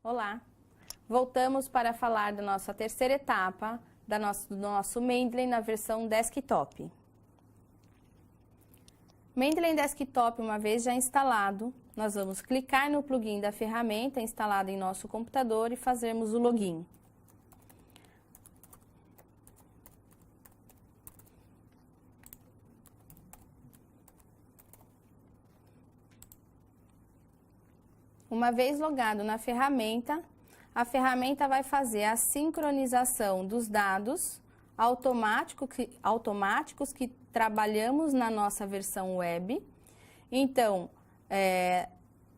Olá! Voltamos para falar da nossa terceira etapa do nosso Mendeley na versão desktop. Mendeley Desktop, uma vez já instalado, nós vamos clicar no plugin da ferramenta instalada em nosso computador e fazermos o login. Uma vez logado na ferramenta, a ferramenta vai fazer a sincronização dos dados automáticos que trabalhamos na nossa versão web. Então,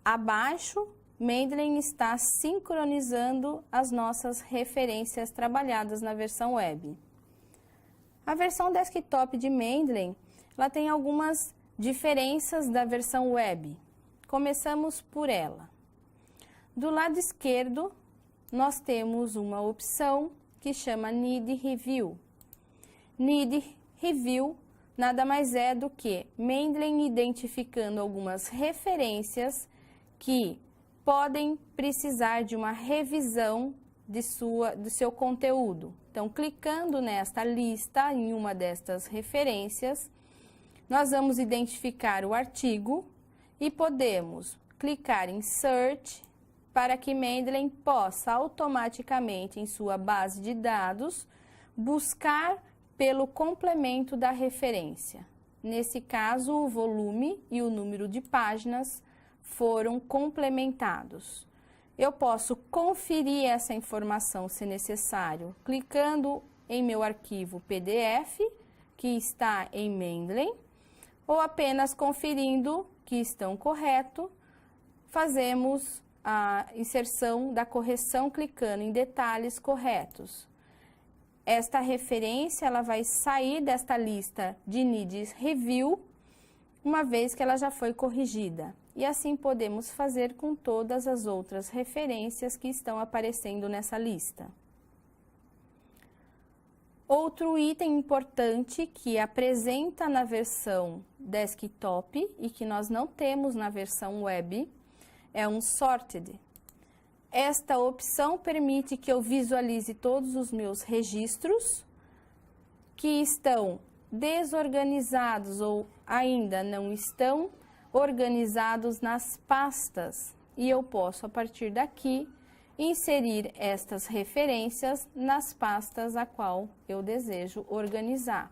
abaixo, Mendeley está sincronizando as nossas referências trabalhadas na versão web. A versão desktop de Mendeley, ela tem algumas diferenças da versão web. Começamos por ela. Do lado esquerdo, nós temos uma opção que chama Need Review. Need Review nada mais é do que Mendeley identificando algumas referências que podem precisar de uma revisão do seu conteúdo. Então, clicando nesta lista, em uma destas referências, nós vamos identificar o artigo e podemos clicar em Search para que Mendeley possa automaticamente, em sua base de dados, buscar pelo complemento da referência. Nesse caso, o volume e o número de páginas foram complementados. Eu posso conferir essa informação, se necessário, clicando em meu arquivo PDF, que está em Mendeley, ou apenas conferindo que estão corretos, fazemos a inserção da correção clicando em detalhes corretos. Esta referência ela vai sair desta lista de Need Review, uma vez que ela já foi corrigida. E assim podemos fazer com todas as outras referências que estão aparecendo nessa lista. Outro item importante que apresenta na versão desktop e que nós não temos na versão web é um Sorted. Esta opção permite que eu visualize todos os meus registros que estão desorganizados ou ainda não estão organizados nas pastas. E eu posso, a partir daqui, inserir estas referências nas pastas a qual eu desejo organizar.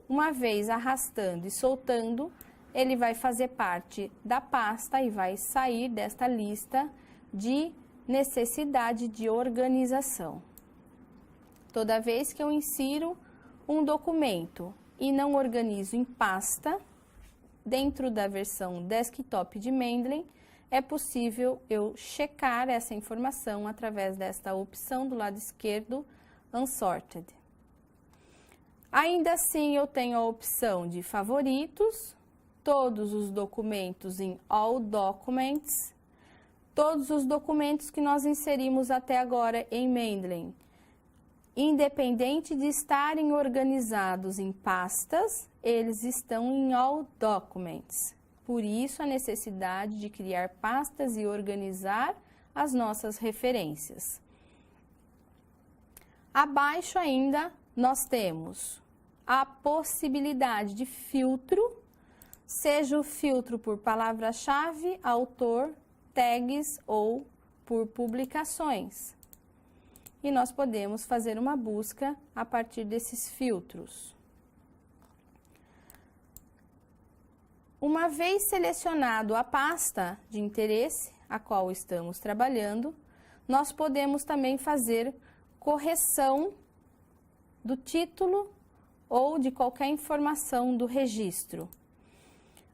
Uma vez arrastando e soltando, ele vai fazer parte da pasta e vai sair desta lista de necessidade de organização. Toda vez que eu insiro um documento e não organizo em pasta, dentro da versão desktop de Mendeley, é possível eu checar essa informação através desta opção do lado esquerdo, Unsorted. Ainda assim, eu tenho a opção de favoritos, todos os documentos em All Documents, todos os documentos que nós inserimos até agora em Mendeley, independente de estarem organizados em pastas, eles estão em All Documents. Por isso, a necessidade de criar pastas e organizar as nossas referências. Abaixo ainda, nós temos a possibilidade de filtro, seja o filtro por palavra-chave, autor, tags ou por publicações. E nós podemos fazer uma busca a partir desses filtros. Uma vez selecionado a pasta de interesse a qual estamos trabalhando, nós podemos também fazer correção do título ou de qualquer informação do registro.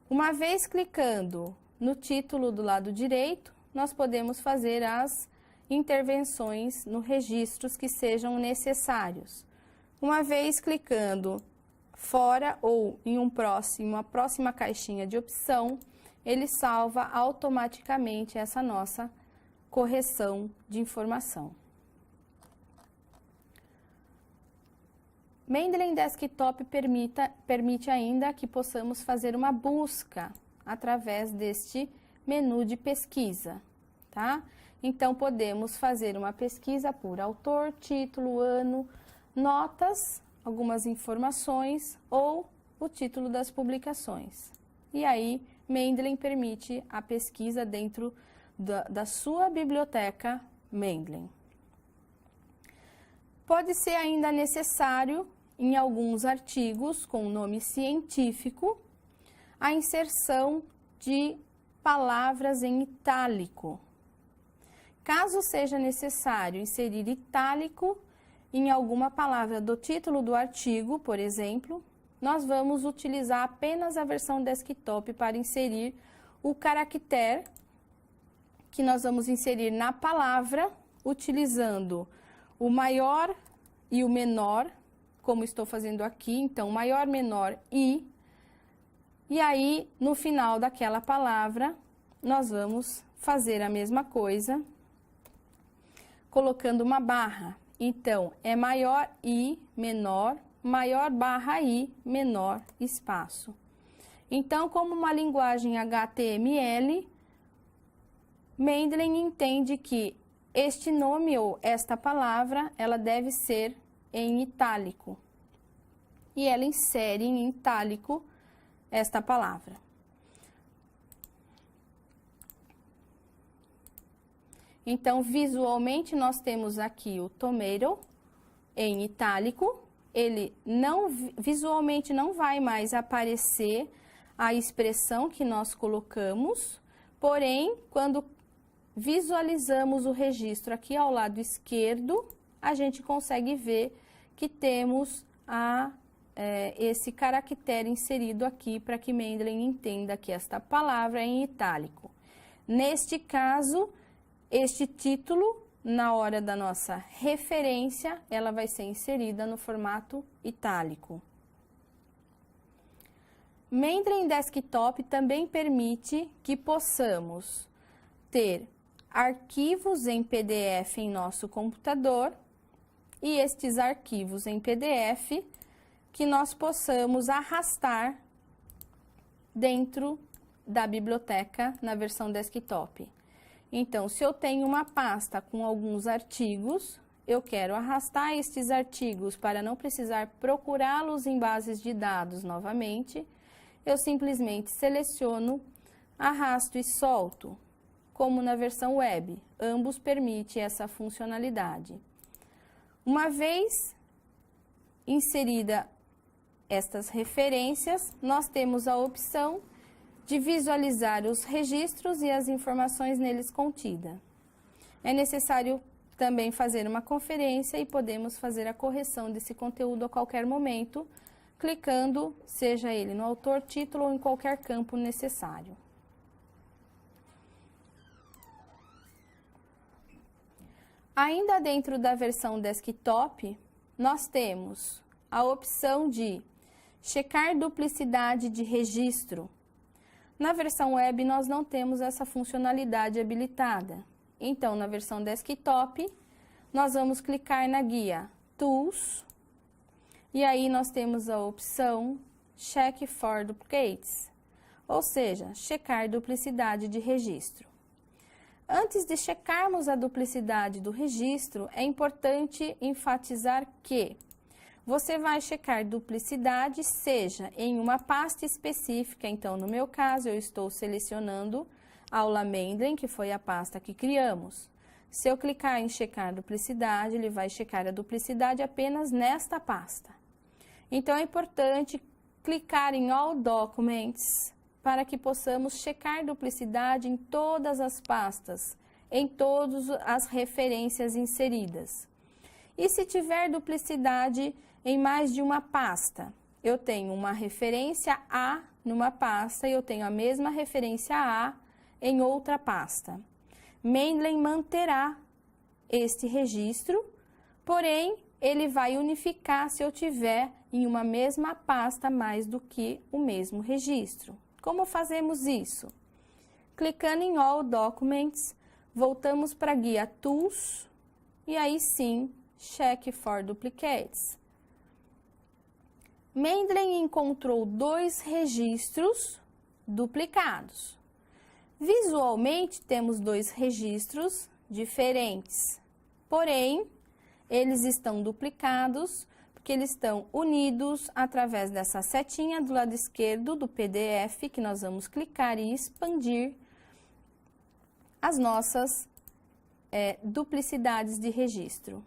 Uma vez clicando no título do lado direito, nós podemos fazer as intervenções nos registros que sejam necessários. Uma vez clicando fora ou em uma próxima caixinha de opção, ele salva automaticamente essa nossa correção de informação. Mendeley Desktop permite ainda que possamos fazer uma busca através deste menu de pesquisa, tá? Então, podemos fazer uma pesquisa por autor, título, ano, notas, algumas informações ou o título das publicações. E aí, Mendeley permite a pesquisa dentro da sua biblioteca Mendeley. Pode ser ainda necessário, em alguns artigos com nome científico, a inserção de palavras em itálico. Caso seja necessário inserir itálico em alguma palavra do título do artigo, por exemplo, nós vamos utilizar apenas a versão desktop para inserir o caractere que nós vamos inserir na palavra, utilizando o maior e o menor, como estou fazendo aqui, então, maior, menor, e aí, no final daquela palavra, nós vamos fazer a mesma coisa, colocando uma barra. Então, é maior I, menor, maior barra I, menor, espaço. Então, como uma linguagem HTML, Mendeley entende que este nome ou esta palavra, ela deve ser em itálico. E ela insere em itálico esta palavra. Então, visualmente, nós temos aqui o tomato em itálico. Ele visualmente não vai mais aparecer a expressão que nós colocamos, porém, quando visualizamos o registro aqui ao lado esquerdo, a gente consegue ver que temos esse caractere inserido aqui para que Mendeley entenda que esta palavra é em itálico. Neste caso, este título, na hora da nossa referência, ela vai ser inserida no formato itálico. Mendeley Desktop também permite que possamos ter arquivos em PDF em nosso computador e estes arquivos em PDF que nós possamos arrastar dentro da biblioteca na versão desktop. Então, se eu tenho uma pasta com alguns artigos, eu quero arrastar estes artigos para não precisar procurá-los em bases de dados novamente, eu simplesmente seleciono, arrasto e solto, como na versão web. Ambos permitem essa funcionalidade. Uma vez inserida estas referências, nós temos a opção de visualizar os registros e as informações neles contidas. É necessário também fazer uma conferência e podemos fazer a correção desse conteúdo a qualquer momento, clicando, seja ele no autor, título ou em qualquer campo necessário. Ainda dentro da versão desktop, nós temos a opção de checar duplicidade de registro. Na versão web, nós não temos essa funcionalidade habilitada. Então, na versão desktop, nós vamos clicar na guia Tools, e aí nós temos a opção Check for Duplicates, ou seja, checar duplicidade de registro. Antes de checarmos a duplicidade do registro, é importante enfatizar que você vai checar duplicidade, seja em uma pasta específica. Então, no meu caso, eu estou selecionando aula Mendeley, que foi a pasta que criamos. Se eu clicar em checar duplicidade, ele vai checar a duplicidade apenas nesta pasta. Então, é importante clicar em All Documents para que possamos checar duplicidade em todas as pastas, em todas as referências inseridas. E se tiver duplicidade em mais de uma pasta, eu tenho uma referência A numa pasta e eu tenho a mesma referência A em outra pasta. Mendeley manterá este registro, porém, ele vai unificar se eu tiver em uma mesma pasta mais do que o mesmo registro. Como fazemos isso? Clicando em All Documents, voltamos para a guia Tools e aí sim, Check for Duplicates. Mendeley encontrou 2 registros duplicados. Visualmente, temos 2 registros diferentes. Porém, eles estão duplicados porque eles estão unidos através dessa setinha do lado esquerdo do PDF, que nós vamos clicar e expandir as nossas duplicidades de registro.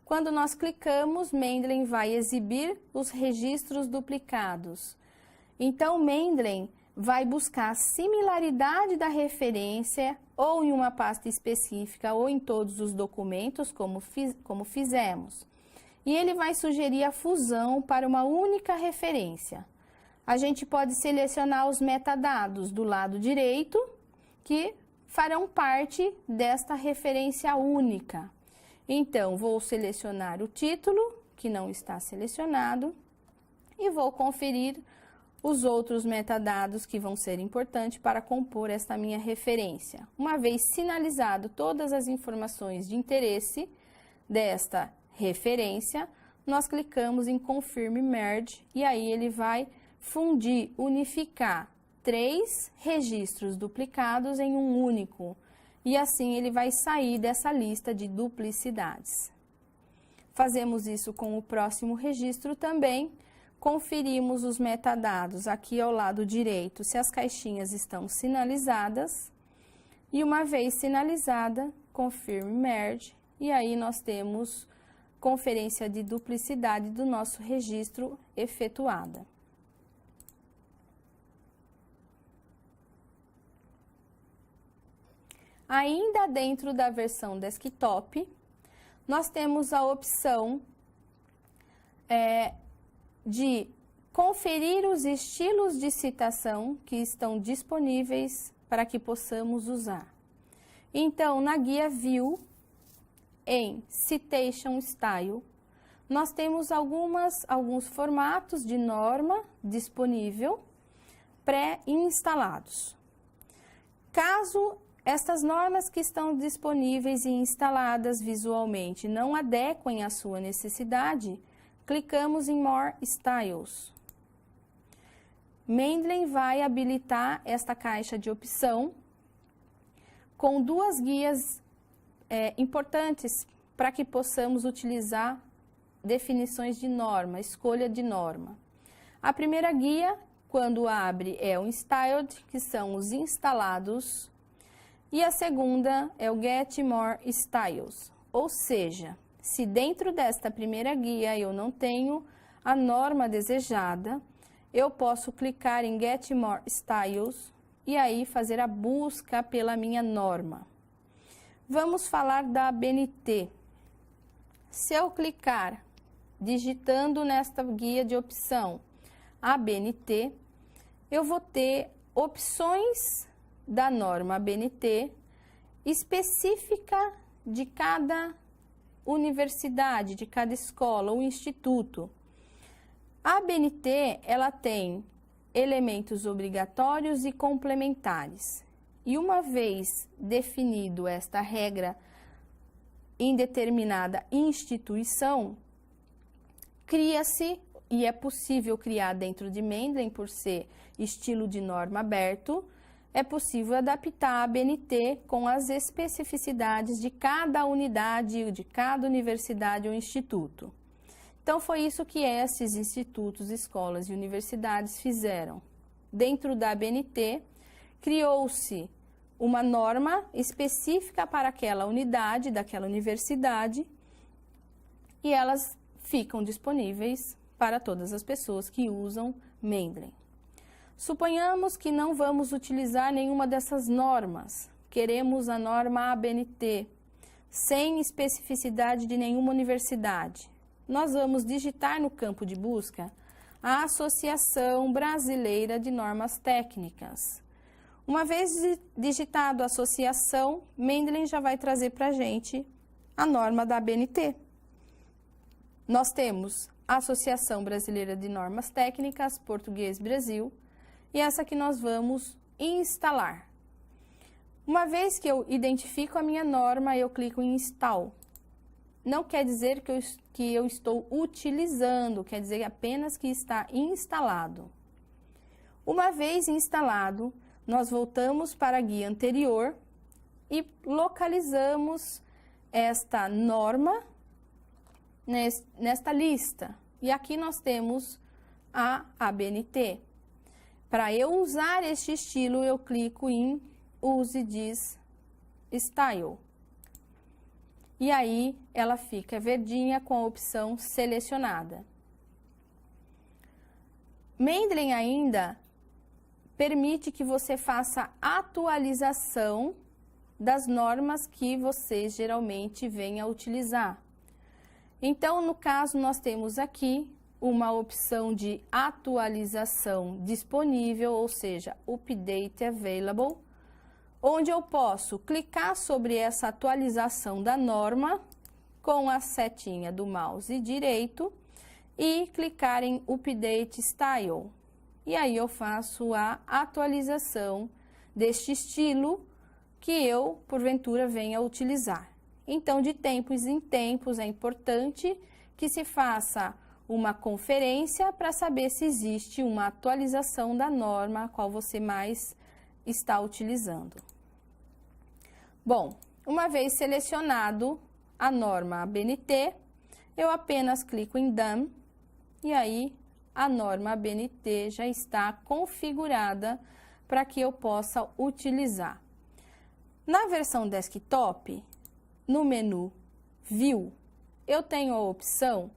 Quando nós clicamos, Mendeley vai exibir os registros duplicados. Então, Mendeley vai buscar a similaridade da referência ou em uma pasta específica ou em todos os documentos, como fizemos. E ele vai sugerir a fusão para uma única referência. A gente pode selecionar os metadados do lado direito, que farão parte desta referência única. Então, vou selecionar o título, que não está selecionado, e vou conferir os outros metadados que vão ser importantes para compor esta minha referência. Uma vez sinalizado todas as informações de interesse desta referência, nós clicamos em Confirm Merge e aí ele vai fundir, unificar 3 registros duplicados em um único. E assim ele vai sair dessa lista de duplicidades. Fazemos isso com o próximo registro também. Conferimos os metadados aqui ao lado direito, se as caixinhas estão sinalizadas. E uma vez sinalizada, Confirm Merge, e aí nós temos conferência de duplicidade do nosso registro efetuada. Ainda dentro da versão desktop, nós temos a opção de conferir os estilos de citação que estão disponíveis para que possamos usar. Então, na guia View, em Citation Style, nós temos alguns formatos de norma disponível pré-instalados. Caso estas normas que estão disponíveis e instaladas visualmente não adequem à sua necessidade, clicamos em More Styles. Mendeley vai habilitar esta caixa de opção com 2 guias importantes para que possamos utilizar definições de norma, escolha de norma. A primeira guia, quando abre, é o Installed, que são os instalados, e a segunda é o Get More Styles, ou seja, se dentro desta primeira guia eu não tenho a norma desejada, eu posso clicar em Get More Styles e aí fazer a busca pela minha norma. Vamos falar da ABNT. Se eu clicar digitando nesta guia de opção ABNT, eu vou ter opções da norma ABNT específica de cada universidade, de cada escola ou instituto. A ABNT, ela tem elementos obrigatórios e complementares. E uma vez definido esta regra em determinada instituição, cria-se, e é possível criar dentro de Mendeley por ser estilo de norma aberto, é possível adaptar a ABNT com as especificidades de cada unidade, de cada universidade ou instituto. Então, foi isso que esses institutos, escolas e universidades fizeram. Dentro da ABNT, criou-se uma norma específica para aquela unidade, daquela universidade, e elas ficam disponíveis para todas as pessoas que usam Mendeley. Suponhamos que não vamos utilizar nenhuma dessas normas. Queremos a norma ABNT, sem especificidade de nenhuma universidade. Nós vamos digitar no campo de busca a Associação Brasileira de Normas Técnicas. Uma vez digitado a associação, Mendeley já vai trazer para a gente a norma da ABNT. Nós temos a Associação Brasileira de Normas Técnicas, Português Brasil, e essa que nós vamos instalar. Uma vez que eu identifico a minha norma, eu clico em Install. Não quer dizer que eu estou utilizando, quer dizer apenas que está instalado. Uma vez instalado, nós voltamos para a guia anterior e localizamos esta norma nesta lista. E aqui nós temos a ABNT. Para eu usar este estilo, eu clico em Use this Style. E aí, ela fica verdinha com a opção selecionada. Mendeley ainda permite que você faça atualização das normas que você geralmente vem a utilizar. Então, no caso, nós temos aqui uma opção de atualização disponível, ou seja, Update Available, onde eu posso clicar sobre essa atualização da norma com a setinha do mouse direito e clicar em Update Style. E aí eu faço a atualização deste estilo que eu, porventura, venha a utilizar. Então, de tempos em tempos, é importante que se faça uma conferência para saber se existe uma atualização da norma a qual você mais está utilizando. Bom, uma vez selecionado a norma ABNT, eu apenas clico em Done e aí a norma ABNT já está configurada para que eu possa utilizar. Na versão desktop, no menu View, eu tenho a opção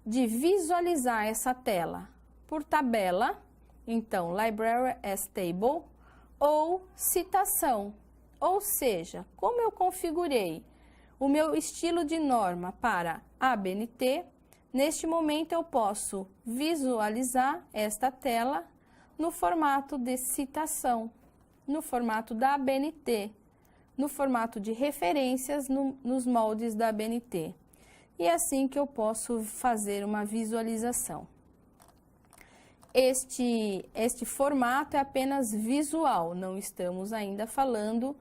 de visualizar essa tela por tabela, então Library as Table, ou citação. Ou seja, como eu configurei o meu estilo de norma para ABNT, neste momento eu posso visualizar esta tela no formato de citação, no formato da ABNT, no formato de referências nos moldes da ABNT. E é assim que eu posso fazer uma visualização. Este formato é apenas visual, não estamos ainda falando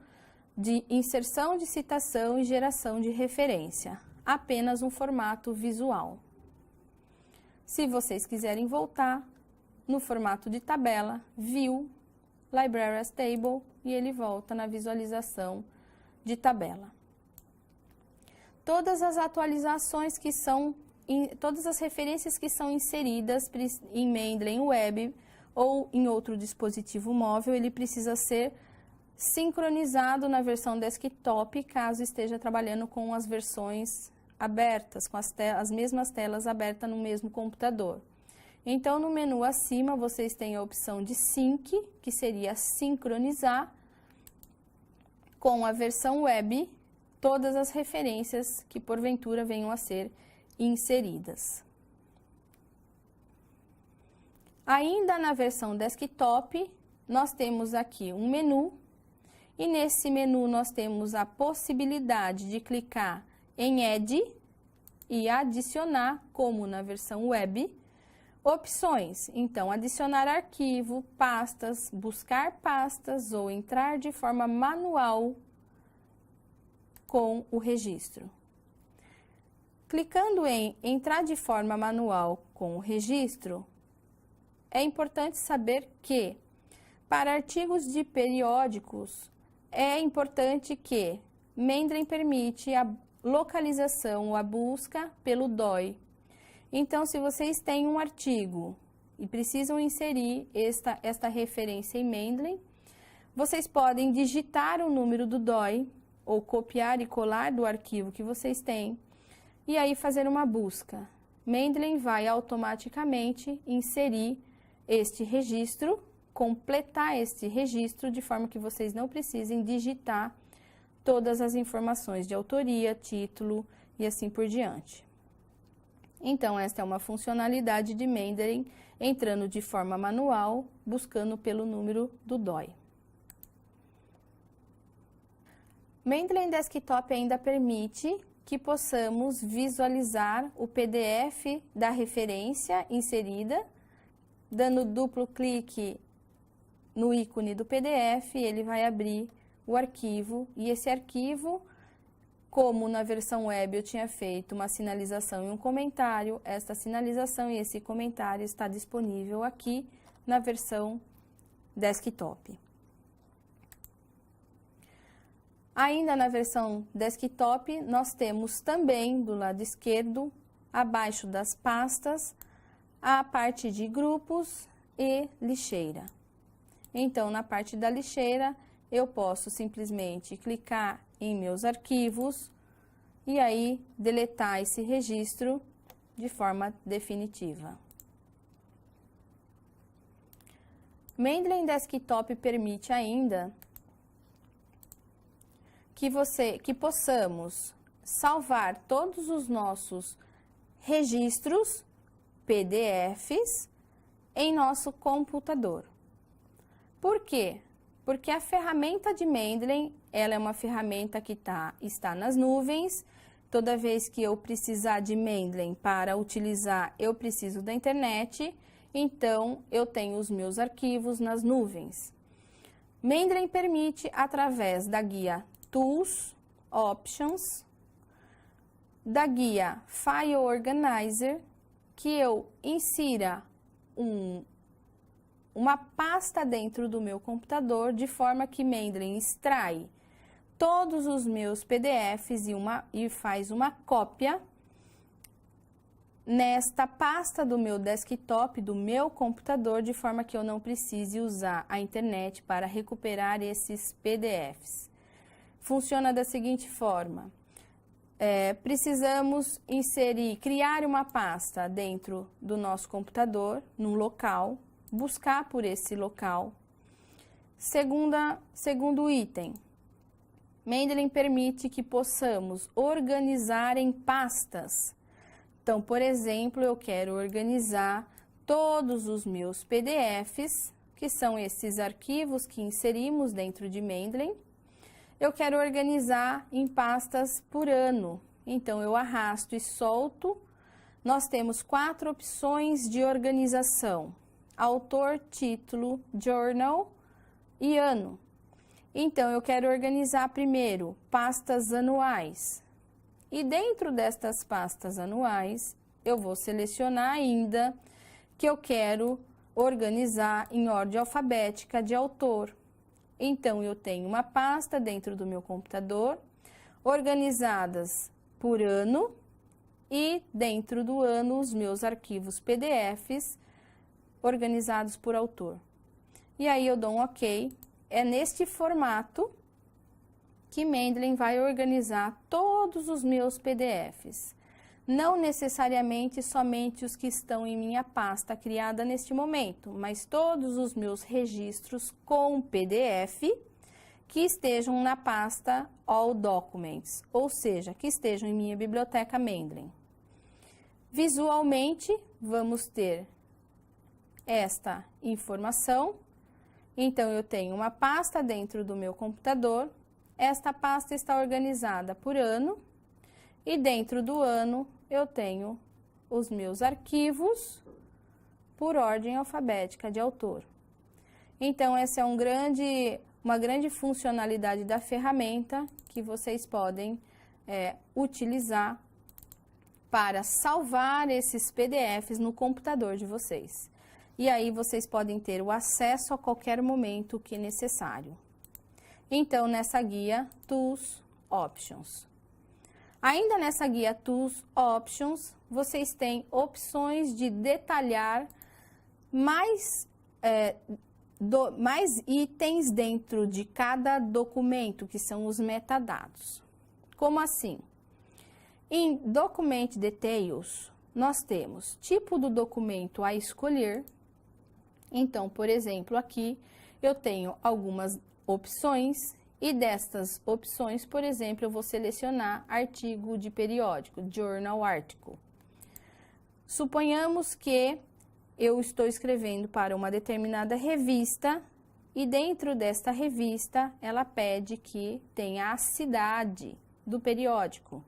de inserção de citação e geração de referência, apenas um formato visual. Se vocês quiserem voltar no formato de tabela, View, Library as Table, e ele volta na visualização de tabela. Todas as atualizações que são, todas as referências que são inseridas em Mendeley Web ou em outro dispositivo móvel, ele precisa ser sincronizado na versão desktop, caso esteja trabalhando com as versões abertas, com as mesmas telas abertas no mesmo computador. Então, no menu acima, vocês têm a opção de Sync, que seria sincronizar com a versão web todas as referências que, porventura, venham a ser inseridas. Ainda na versão desktop, nós temos aqui um menu, e nesse menu nós temos a possibilidade de clicar em Add e adicionar, como na versão web, opções. Então, adicionar arquivo, pastas, buscar pastas ou entrar de forma manual com o registro. Clicando em entrar de forma manual com o registro, é importante saber que, para artigos de periódicos, é importante que Mendeley permite a localização ou a busca pelo DOI. Então, se vocês têm um artigo e precisam inserir esta referência em Mendeley, vocês podem digitar o número do DOI ou copiar e colar do arquivo que vocês têm e aí fazer uma busca. Mendeley vai automaticamente inserir este registro, completar este registro de forma que vocês não precisem digitar todas as informações de autoria, título e assim por diante. Então, esta é uma funcionalidade de Mendeley entrando de forma manual, buscando pelo número do DOI. Mendeley Desktop ainda permite que possamos visualizar o PDF da referência inserida, dando duplo clique no ícone do PDF, ele vai abrir o arquivo, e esse arquivo, como na versão web eu tinha feito uma sinalização e um comentário, esta sinalização e esse comentário está disponível aqui na versão desktop. Ainda na versão desktop, nós temos também do lado esquerdo, abaixo das pastas, a parte de grupos e lixeira. Então, na parte da lixeira, eu posso simplesmente clicar em meus arquivos e aí deletar esse registro de forma definitiva. Mendeley Desktop permite ainda que possamos salvar todos os nossos registros PDFs em nosso computador. Por quê? Porque a ferramenta de Mendeley, ela é uma ferramenta que está nas nuvens. Toda vez que eu precisar de Mendeley para utilizar, eu preciso da internet, então eu tenho os meus arquivos nas nuvens. Mendeley permite, através da guia Tools, Options, da guia File Organizer, que eu insira uma pasta dentro do meu computador, de forma que Mendeley extrai todos os meus PDFs e faz uma cópia nesta pasta do meu desktop, do meu computador, de forma que eu não precise usar a internet para recuperar esses PDFs. Funciona da seguinte forma: precisamos criar uma pasta dentro do nosso computador, num local, buscar por esse local. Segundo item, Mendeley permite que possamos organizar em pastas. Então, por exemplo, eu quero organizar todos os meus PDFs, que são esses arquivos que inserimos dentro de Mendeley. Eu quero organizar em pastas por ano. Então, eu arrasto e solto. Nós temos 4 opções de organização: autor, título, journal e ano. Então, eu quero organizar primeiro pastas anuais. E dentro destas pastas anuais, eu vou selecionar ainda que eu quero organizar em ordem alfabética de autor. Então, eu tenho uma pasta dentro do meu computador, organizadas por ano, e dentro do ano os meus arquivos PDFs organizados por autor. E aí eu dou um OK. É neste formato que Mendeley vai organizar todos os meus PDFs. Não necessariamente somente os que estão em minha pasta criada neste momento, mas todos os meus registros com PDF que estejam na pasta All Documents, ou seja, que estejam em minha biblioteca Mendeley. Visualmente, vamos ter esta informação. Então, eu tenho uma pasta dentro do meu computador. Esta pasta está organizada por ano e dentro do ano eu tenho os meus arquivos por ordem alfabética de autor. Então, essa é uma grande funcionalidade da ferramenta que vocês podem utilizar para salvar esses PDFs no computador de vocês. E aí vocês podem ter o acesso a qualquer momento que necessário. Então, nessa guia Tools, Options. Ainda nessa guia Tools, Options, vocês têm opções de detalhar mais itens dentro de cada documento, que são os metadados. Como assim? Em Document Details, nós temos tipo do documento a escolher. Então, por exemplo, aqui eu tenho algumas opções e destas opções, por exemplo, eu vou selecionar artigo de periódico, Journal Article. Suponhamos que eu estou escrevendo para uma determinada revista e dentro desta revista ela pede que tenha a cidade do periódico.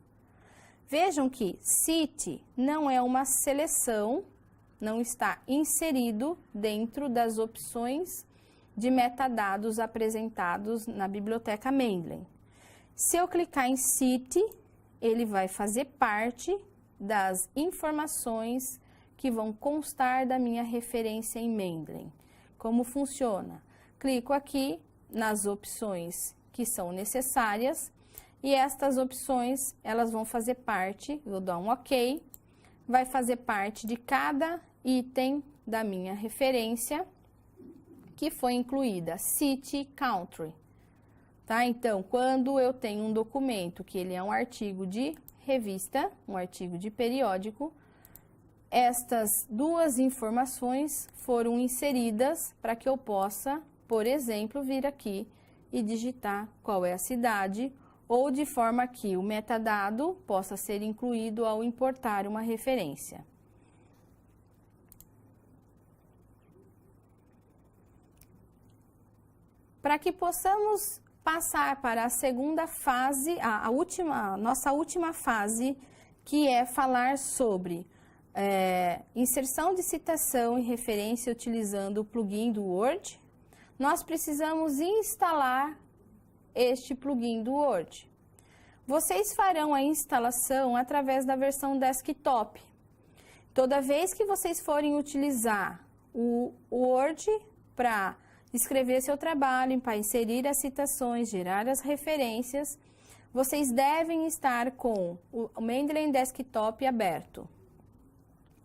Vejam que City não é uma seleção, não está inserido dentro das opções de metadados apresentados na biblioteca Mendeley. Se eu clicar em City, ele vai fazer parte das informações que vão constar da minha referência em Mendeley. Como funciona? Clico aqui nas opções que são necessárias, e estas opções, elas vão fazer parte, eu vou dar um OK, vai fazer parte de cada item da minha referência, que foi incluída, City, Country. Tá? Então, quando eu tenho um documento que ele é um artigo de revista, um artigo de periódico, estas duas informações foram inseridas para que eu possa, por exemplo, vir aqui e digitar qual é a cidade, ou de forma que o metadado possa ser incluído ao importar uma referência. Para que possamos passar para a segunda fase, nossa última fase, que é falar sobre inserção de citação e referência utilizando o plugin do Word, nós precisamos instalar este plugin do Word. Vocês farão a instalação através da versão desktop. Toda vez que vocês forem utilizar o Word para escrever seu trabalho, para inserir as citações, gerar as referências, vocês devem estar com o Mendeley Desktop aberto.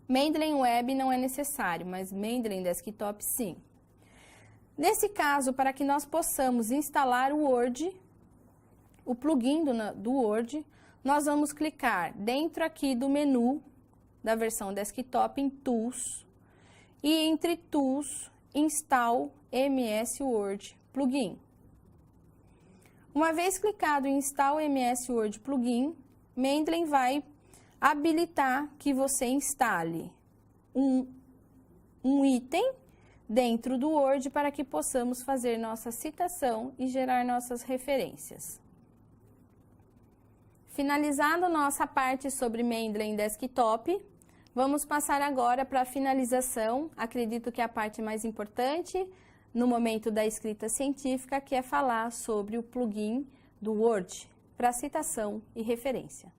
Mendeley Web não é necessário, mas Mendeley Desktop sim. Nesse caso, para que nós possamos instalar o Word, o plugin do Word, nós vamos clicar dentro aqui do menu da versão desktop em Tools, e entre Tools, Install MS Word Plugin. Uma vez clicado em Install MS Word Plugin, Mendeley vai habilitar que você instale um item dentro do Word para que possamos fazer nossa citação e gerar nossas referências. Finalizando nossa parte sobre Mendeley Desktop, vamos passar agora para a finalização, acredito que é a parte mais importante no momento da escrita científica, que é falar sobre o plugin do Word para citação e referência.